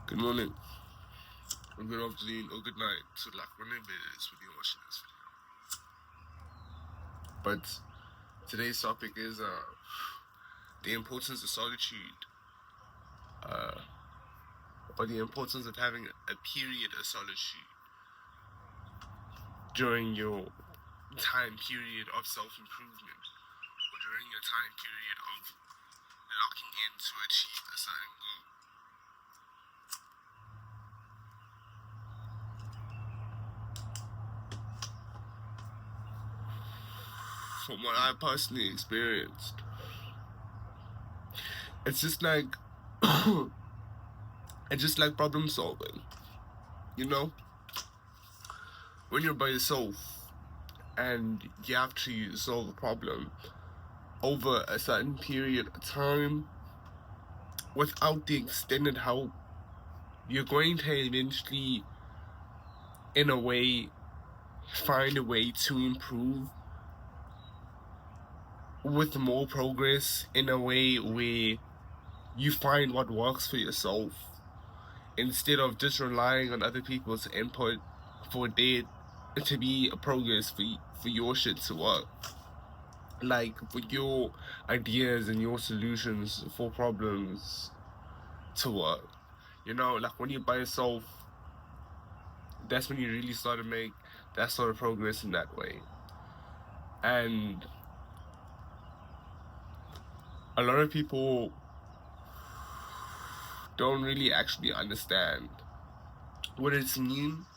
Good morning, or good afternoon, or good night to whenever it is when you're watching this video. But today's topic is the importance of solitude, or the importance of having a period of solitude during your time period of self-improvement, or during your time period of locking in to achieve a certain goal. From what I personally experienced, it's just like it's just like problem solving, you know? When you're by yourself and you have to solve a problem over a certain period of time without the extended help, you're going to eventually, in a way, find a way to improve with more progress in a way where you find what works for yourself instead of just relying on other people's input for there to be a progress for your shit to work. Like, for your ideas and your solutions for problems to work. You know, like when you're by yourself, that's when you really start to make that sort of progress in that way. And a lot of people don't really actually understand what it's mean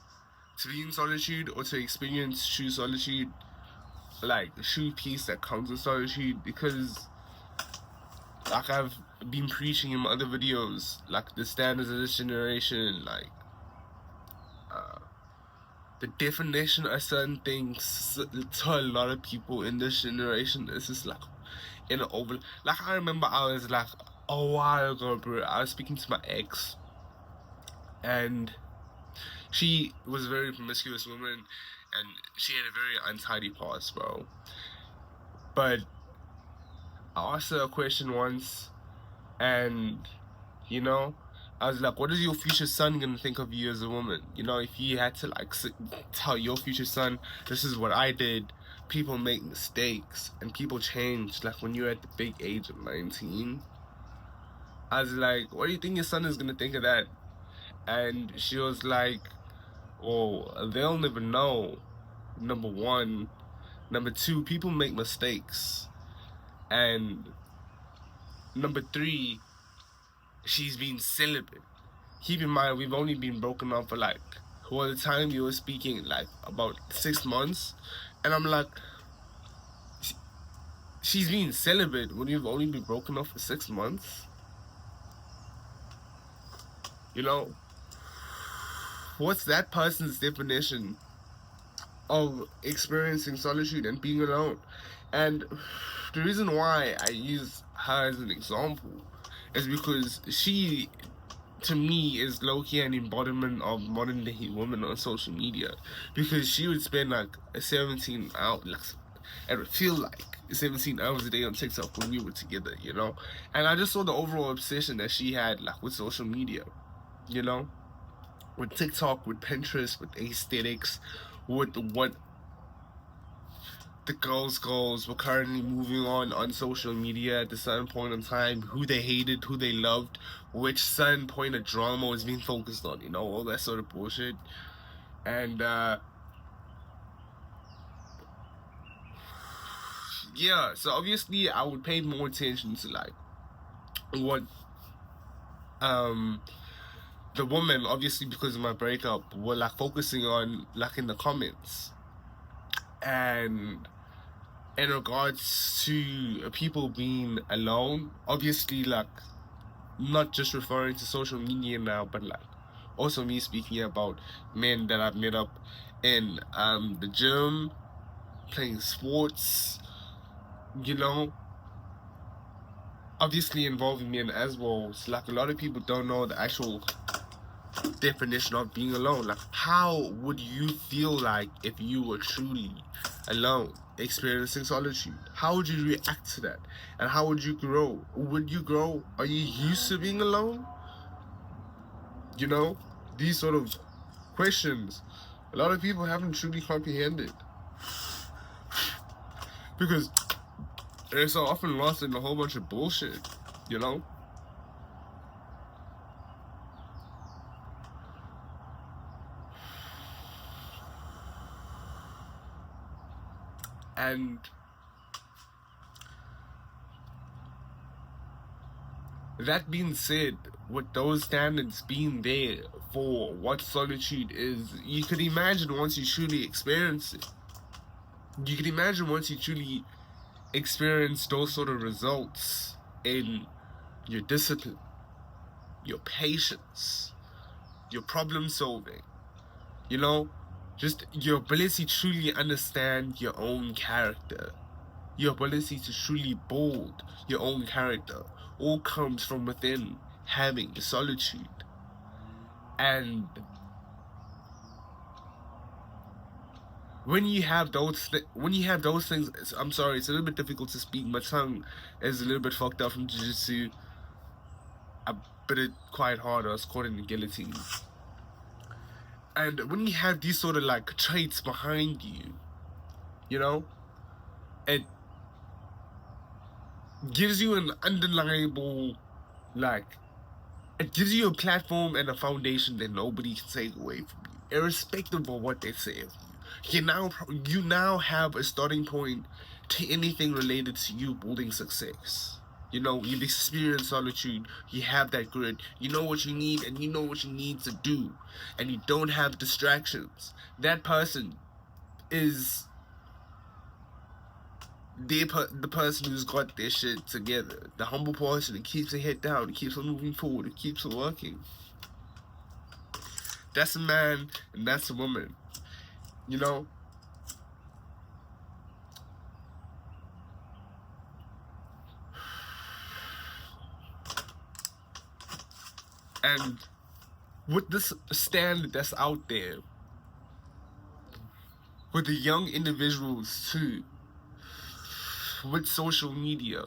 to be in solitude or to experience true solitude, like true peace that comes with solitude, because like I've been preaching in my other videos, like the standards of this generation, like the definition of certain things to a lot of people in this generation is just like in an over. Like I remember I was like a while ago, bro, I was speaking to my ex, and she was a very promiscuous woman, and she had a very untidy past, bro. But I asked her a question once, and you know, I was like, what is your future son gonna think of you as a woman? You know, if you had to like tell your future son, this is what I did, people make mistakes and people change, like when you're at the big age of 19. I was like, what do you think your son is gonna think of that? And she was like, well, they'll never know, number one. Number two, people make mistakes. And number three, she's been celibate. Keep in mind, we've only been broken up for like, well, the time you were speaking, like about 6 months. And I'm like, she's been celibate when you've only been broken up for 6 months? You know, what's that person's definition of experiencing solitude and being alone? And the reason why I use her as an example is because she, to me, is low-key an embodiment of modern day women on social media, because she would spend like 17 hours, like, it would feel like 17 hours a day on TikTok when we were together, you know. And I just saw the overall obsession that she had like with social media, you know, with TikTok, with Pinterest, with aesthetics, with what the girls were currently moving on social media at a certain point in time, who they hated, who they loved, which certain point of drama was being focused on, you know, all that sort of bullshit. And yeah, so obviously I would pay more attention to like what the woman, obviously because of my breakup, were like focusing on, like in the comments. And in regards to people being alone, obviously, like, not just referring to social media now, but like also me speaking about men that I've met up in the gym, playing sports, you know, obviously involving men as well. So like a lot of people don't know the actual definition of being alone. Like, how would you feel like if you were truly alone, experiencing solitude? How would you react to that? And how would you grow? Would you grow? Are you used to being alone? You know, these sort of questions, a lot of people haven't truly comprehended because they're so often lost in a whole bunch of bullshit, you know? And that being said, with those standards being there for what solitude is, you could imagine once you truly experience it. You can imagine once you truly experience those sort of results in your discipline, your patience, your problem solving, you know, just your ability to truly understand your own character, your ability to truly build your own character, all comes from within having solitude. And when you have those things, I'm sorry, it's a little bit difficult to speak. My tongue is a little bit fucked up from jiu-jitsu. I bit it quite hard. I was caught in the guillotine. And when you have these sort of like traits behind you, you know, it gives you an undeniable, like, it gives you a platform and a foundation that nobody can take away from you, irrespective of what they say of you. You now have a starting point to anything related to you building success. You know, you've experienced solitude, you have that grit, you know what you need and you know what you need to do, and you don't have distractions. That person is the person who's got their shit together. The humble person that keeps their head down, keeps on moving forward, keeps on working. That's a man and that's a woman, you know? And with this standard that's out there, with the young individuals too, with social media,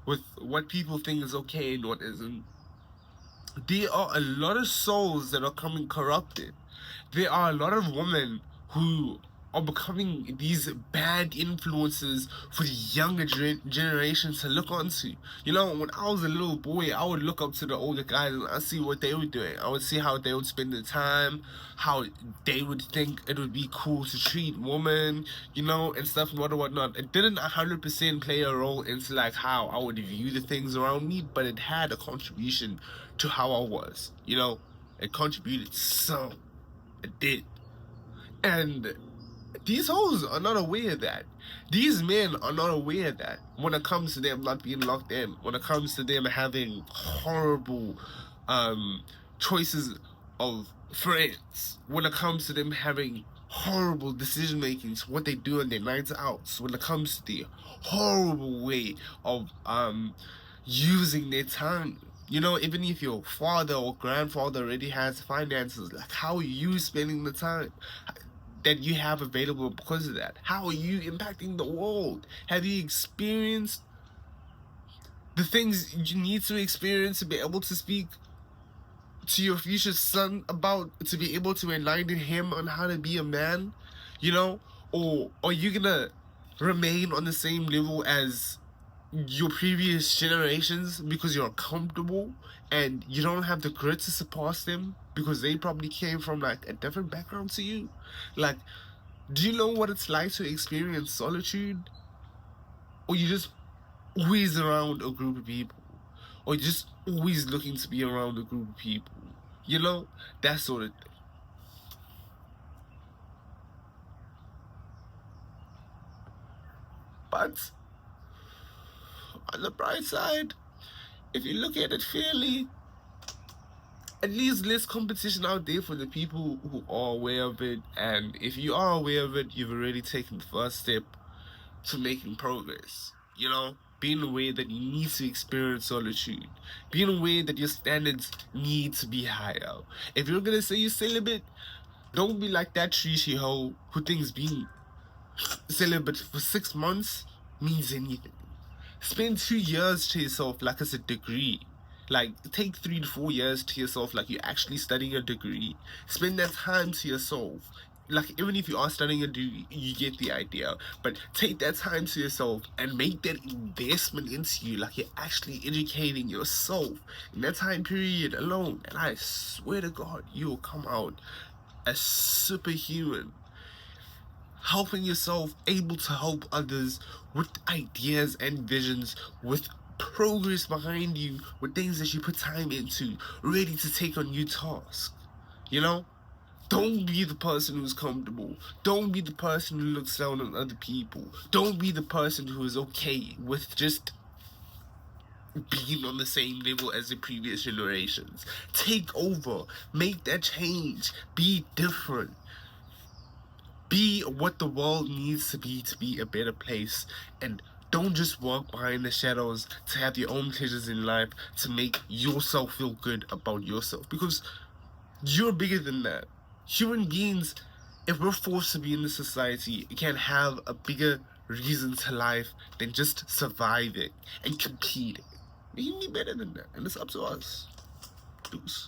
with what people think is okay and what isn't, there are a lot of souls that are coming corrupted. There are a lot of women who are becoming these bad influences for the younger generations to look onto. You know, when I was a little boy, I would look up to the older guys and I see what they were doing. I would see how they would spend their time, how they would think it would be cool to treat women, you know, and stuff and whatnot. It didn't 100% play a role into like how I would view the things around me, but it had a contribution to how I was, you know. It contributed some. It did. And these hoes are not aware of that. These men are not aware of that when it comes to them not being locked in, when it comes to them having horrible choices of friends, when it comes to them having horrible decision makings, what they do in their nights outs, when it comes to the horrible way of using their time. You know, even if your father or grandfather already has finances, like how are you spending the time that you have available because of that? How are you impacting the world? Have you experienced the things you need to experience to be able to speak to your future son about, to be able to enlighten him on how to be a man? You know? Or are you gonna remain on the same level as your previous generations because you're comfortable and you don't have the grit to surpass them because they probably came from like a different background to you? Like, do you know what it's like to experience solitude? Or you just always around a group of people? Or you're just always looking to be around a group of people? You know, that sort of thing. But on the bright side, if you look at it fairly, at least less competition out there for the people who are aware of it. And if you are aware of it, you've already taken the first step to making progress. You know, being aware that you need to experience solitude, being aware that your standards need to be higher. If you're gonna say you're celibate, don't be like that treachy hoe who thinks being celibate for 6 months means anything. Spend 2 years to yourself like it's a degree. Like, take 3 to 4 years to yourself, like you're actually studying a degree. Spend that time to yourself. Like, even if you are studying a degree, you get the idea. But take that time to yourself and make that investment into you. Like, you're actually educating yourself in that time period alone. And I swear to God, you'll come out a superhuman, helping yourself, able to help others with ideas and visions, with progress behind you, with things that you put time into, ready to take on new tasks. You know? Don't be the person who's comfortable. Don't be the person who looks down on other people. Don't be the person who is okay with just being on the same level as the previous generations. Take over. Make that change. Be different. Be what the world needs to be a better place. And don't just walk behind the shadows to have your own pleasures in life, to make yourself feel good about yourself. Because you're bigger than that. Human beings, if we're forced to be in this society, can have a bigger reason to life than just surviving and competing. We can be better than that, and it's up to us. Deuce.